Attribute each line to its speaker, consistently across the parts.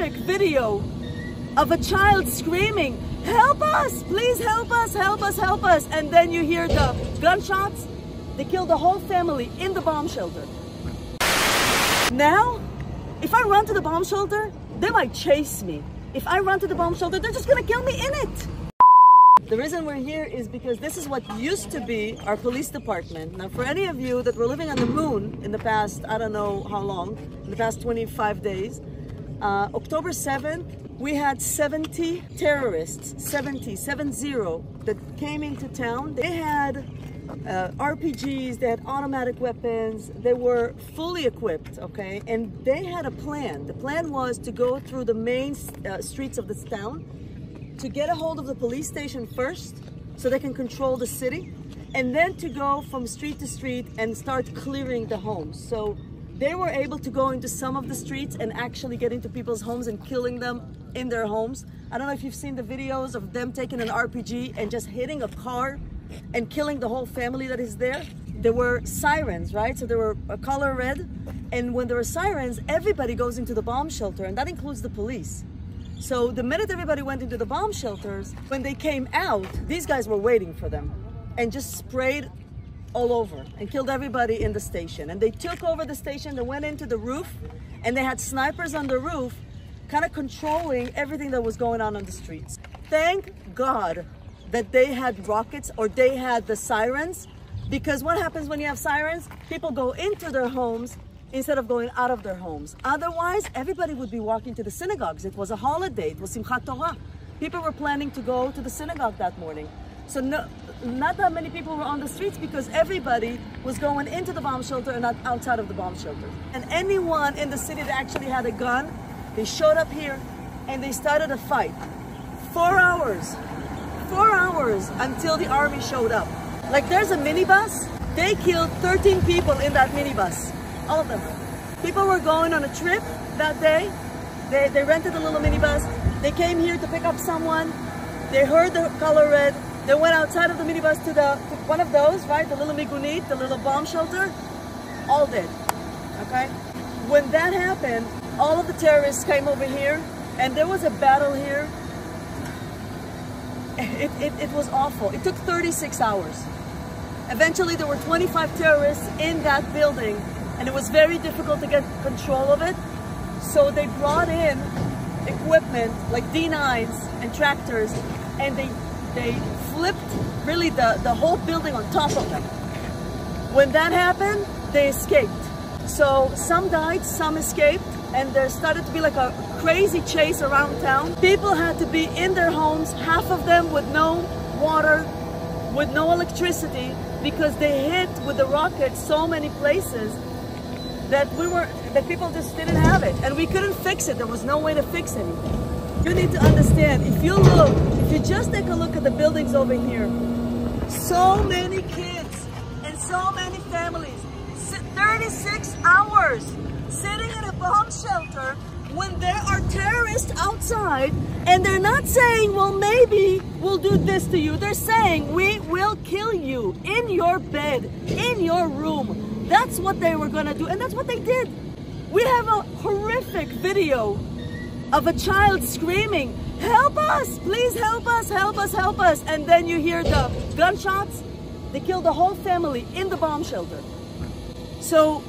Speaker 1: horrific video of a child screaming, "Help us, please help us, help us, help us." And then you hear the gunshots. They killed the whole family in the bomb shelter. Now, if I run to the bomb shelter, they might chase me. If I run to the bomb shelter, they're just gonna kill me in it. The reason we're here is because this is what used to be our police department. Now, for any of you that were living on the moon in the past, I don't know how long, in the past 25 days, October 7th, we had 70 terrorists, 70, that came into town. They had RPGs, they had automatic weapons, they were fully equipped, okay? And they had a plan. The plan was to go through the main streets of this town, to get a hold of the police station first, so they can control the city, and then to go from street to street and start clearing the homes. So they were able to go into some of the streets and actually get into people's homes and killing them in their homes. I don't know if you've seen the videos of them taking an RPG and just hitting a car and killing the whole family that is there. There were sirens, right? So there were a color red, and when there were sirens, everybody goes into the bomb shelter, and that includes the police. So the minute everybody went into the bomb shelters, when they came out, these guys were waiting for them and just sprayed all over and killed everybody in the station. And they took over the station, they went into the roof, and they had snipers on the roof kind of controlling everything that was going on the streets. Thank God that they had rockets, or they had the sirens, because what happens when you have sirens? People go into their homes instead of going out of their homes. Otherwise, everybody would be walking to the synagogues. It was a holiday, it was Simchat Torah. People were planning to go to the synagogue that morning. So not that many people were on the streets, because everybody was going into the bomb shelter and not outside of the bomb shelter. And anyone in the city that actually had a gun, they showed up here and they started a fight. 4 hours until the army showed up. Like, there's a minibus, they killed 13 people in that minibus. All of them. People were going on a trip that day. They rented a little minibus. They came here to pick up someone. They heard the color red. They went outside of the minibus to one of those, right? The little migunit, the little bomb shelter. All dead. Okay? When that happened, all of the terrorists came over here, and there was a battle here. It was awful. It took 36 hours. Eventually, there were 25 terrorists in that building, and it was very difficult to get control of it. So they brought in equipment like D9s and tractors, and they flipped really the whole building on top of them. When that happened, they escaped. So some died, some escaped, and there started to be like a crazy chase around town. People had to be in their homes, half of them with no water, with no electricity, because they hit with the rockets so many places that people just didn't have it, and we couldn't fix it. There was no way to fix anything. You need to understand, if you just take a look at the buildings over here, so many kids and so many families, 36 hours sitting in a bomb shelter when there are terrorists outside, and they're not saying, well, maybe we'll do this to you. They're saying, we will kill you in your bed, in your room. That's what they were gonna do, and that's what they did. We have a horrific video of a child screaming, "Help us, please help us, help us, help us." And then you hear the gunshots. They killed the whole family in the bomb shelter. So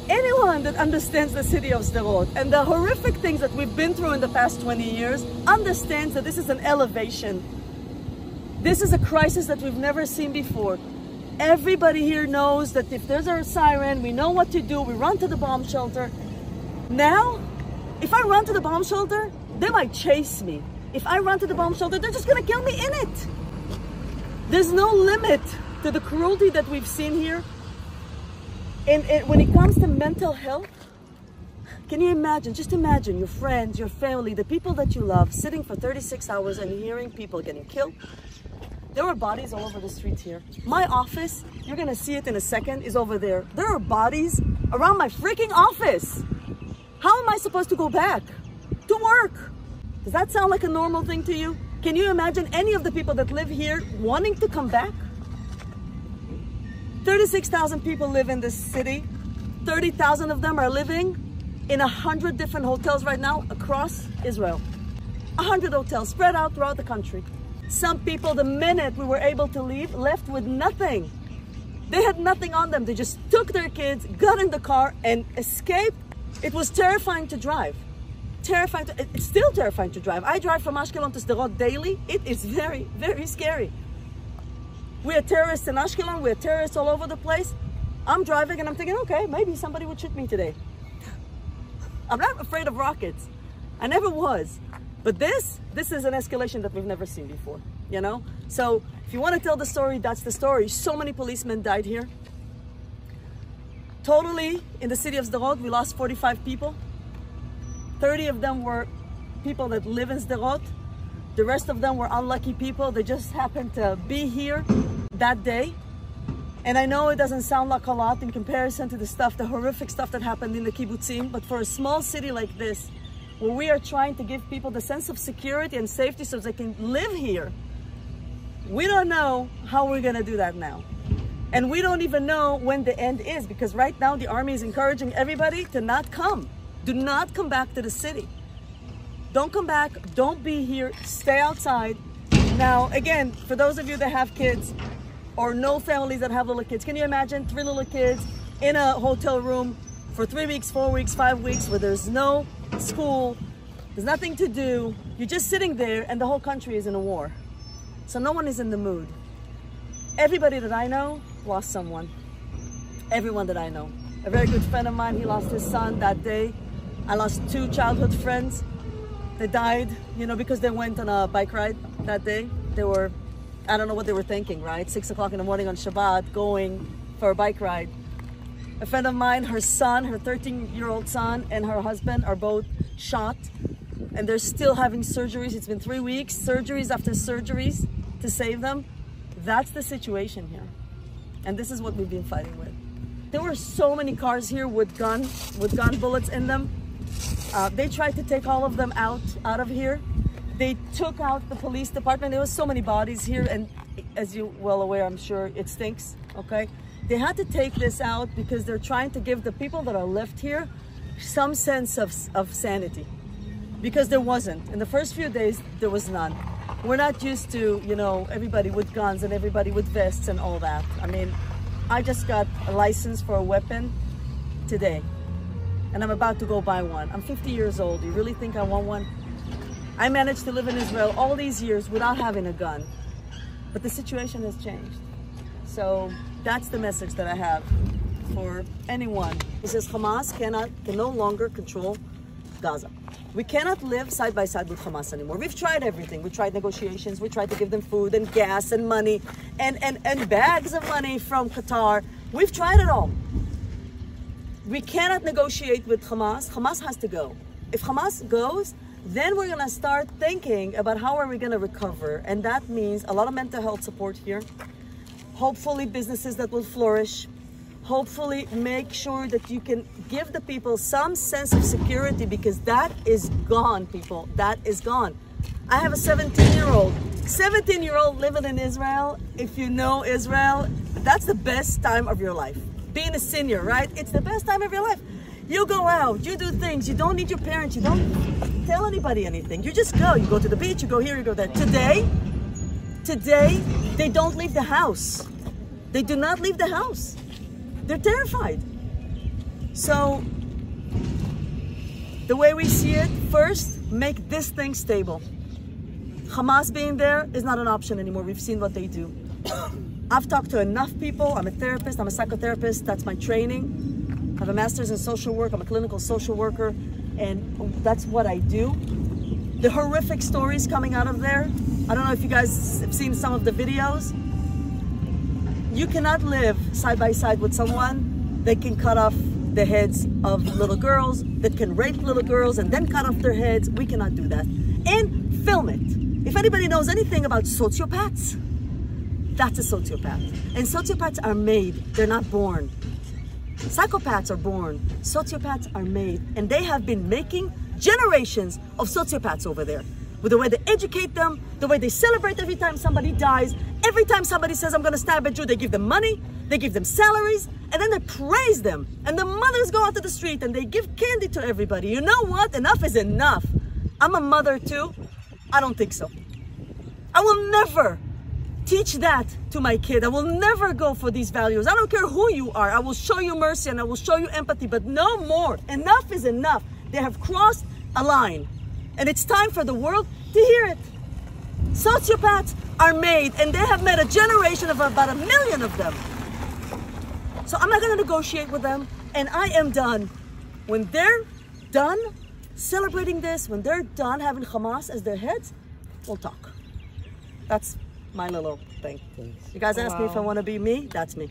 Speaker 1: anyone that understands the city of Sderot and the horrific things that we've been through in the past 20 years understands that this is an elevation. This is a crisis that we've never seen before. Everybody here knows that if there's a siren, we know what to do. We run to the bomb shelter. Now, if I run to the bomb shelter, they might chase me. If I run to the bomb shelter, they're just gonna kill me in it. There's no limit to the cruelty that we've seen here. And when it comes to mental health, can you imagine, just imagine your friends, your family, the people that you love, sitting for 36 hours and hearing people getting killed. There were bodies all over the streets here. My office, you're gonna see it in a second, is over there. There are bodies around my freaking office. How am I supposed to go back to work? Does that sound like a normal thing to you? Can you imagine any of the people that live here wanting to come back? 36,000 people live in this city. 30,000 of them are living in 100 different hotels right now across Israel. 100 hotels spread out throughout the country. Some people, the minute we were able to leave, left with nothing. They had nothing on them. They just took their kids, got in the car, and escaped. It was terrifying to drive. It's still terrifying to drive. I drive from Ashkelon to Sderot daily. It is very, very scary. We are terrorists in Ashkelon. We are terrorists all over the place. I'm driving and I'm thinking, okay, maybe somebody would shoot me today. I'm not afraid of rockets. I never was. But this is an escalation that we've never seen before, you know? So if you want to tell the story, that's the story. So many policemen died here. Totally, in the city of Sderot, we lost 45 people. 30 of them were people that live in Sderot. The rest of them were unlucky people. They just happened to be here that day. And I know it doesn't sound like a lot in comparison to the horrific stuff that happened in the kibbutzim, but for a small city like this, where we are trying to give people the sense of security and safety so they can live here, we don't know how we're gonna do that now. And we don't even know when the end is, because right now the army is encouraging everybody to not come. Do not come back to the city. Don't come back, don't be here, stay outside. Now, again, for those of you that have kids or know families that have little kids, can you imagine 3 little kids in a hotel room for 3 weeks, 4 weeks, 5 weeks, where there's no school, there's nothing to do, you're just sitting there and the whole country is in a war. So no one is in the mood. Everybody that I know lost someone. Everyone that I know. A very good friend of mine, he lost his son that day. I lost 2 childhood friends. They died, you know, because they went on a bike ride that day. They were, I don't know what they were thinking, right? 6 o'clock in the morning on Shabbat, going for a bike ride. A friend of mine, her son, her 13-year-old son, and her husband are both shot, and they're still having surgeries. It's been 3 weeks, surgeries after surgeries to save them. That's the situation here. And this is what we've been fighting with. There were so many cars here with gun bullets in them. They tried to take all of them out of here. They took out the police department. There was so many bodies here, and as you're well aware, I'm sure, it stinks, okay? They had to take this out because they're trying to give the people that are left here some sense of sanity. Because there wasn't. In the first few days, there was none. We're not used to, you know, everybody with guns and everybody with vests and all that. I mean, I just got a license for a weapon today, and I'm about to go buy one. I'm 50 years old. Do you really think I want one? I managed to live in Israel all these years without having a gun, but the situation has changed. So that's the message that I have for anyone. It says Hamas can no longer control Gaza. We cannot live side by side with Hamas anymore. We've tried everything. We tried negotiations. We tried to give them food and gas and money and bags of money from Qatar. We've tried it all. We cannot negotiate with Hamas. Hamas has to go. If Hamas goes, then we're gonna start thinking about how are we gonna recover. And that means a lot of mental health support here. Hopefully businesses that will flourish. Hopefully make sure that you can give the people some sense of security, because that is gone, people. That is gone. I have a 17-year-old living in Israel. If you know Israel, that's the best time of your life. Being a senior, right? It's the best time of your life. You go out, you do things, you don't need your parents, you don't tell anybody anything. You just go. You go to the beach, you go here, you go there. Today, they don't leave the house. They do not leave the house. They're terrified. So, the way we see it, first, make this thing stable. Hamas being there is not an option anymore. We've seen what they do. I've talked to enough people. I'm a therapist, I'm a psychotherapist. That's my training. I have a master's in social work. I'm a clinical social worker, and that's what I do. The horrific stories coming out of there. I don't know if you guys have seen some of the videos. You cannot live side by side with someone that can cut off the heads of little girls, that can rape little girls and then cut off their heads. We cannot do that. And film it. If anybody knows anything about sociopaths, that's a sociopath. And sociopaths are made, they're not born. Psychopaths are born, sociopaths are made. And they have been making generations of sociopaths over there. With the way they educate them, the way they celebrate every time somebody dies. Every time somebody says, I'm gonna stab a Jew, they give them money. They give them salaries, and then they praise them. And the mothers go out to the street and they give candy to everybody. You know what? Enough is enough. I'm a mother too. I don't think so. I will never teach that to my kid. I will never go for these values. I don't care who you are. I will show you mercy and I will show you empathy, but no more. Enough is enough. They have crossed a line. And it's time for the world to hear it. Sociopaths are made, and they have made a generation of about 1 million of them. So I'm not going to negotiate with them, and I am done. When they're done celebrating this, when they're done having Hamas as their heads, we'll talk. That's my little thing. You guys asked me if I want to be me, that's me.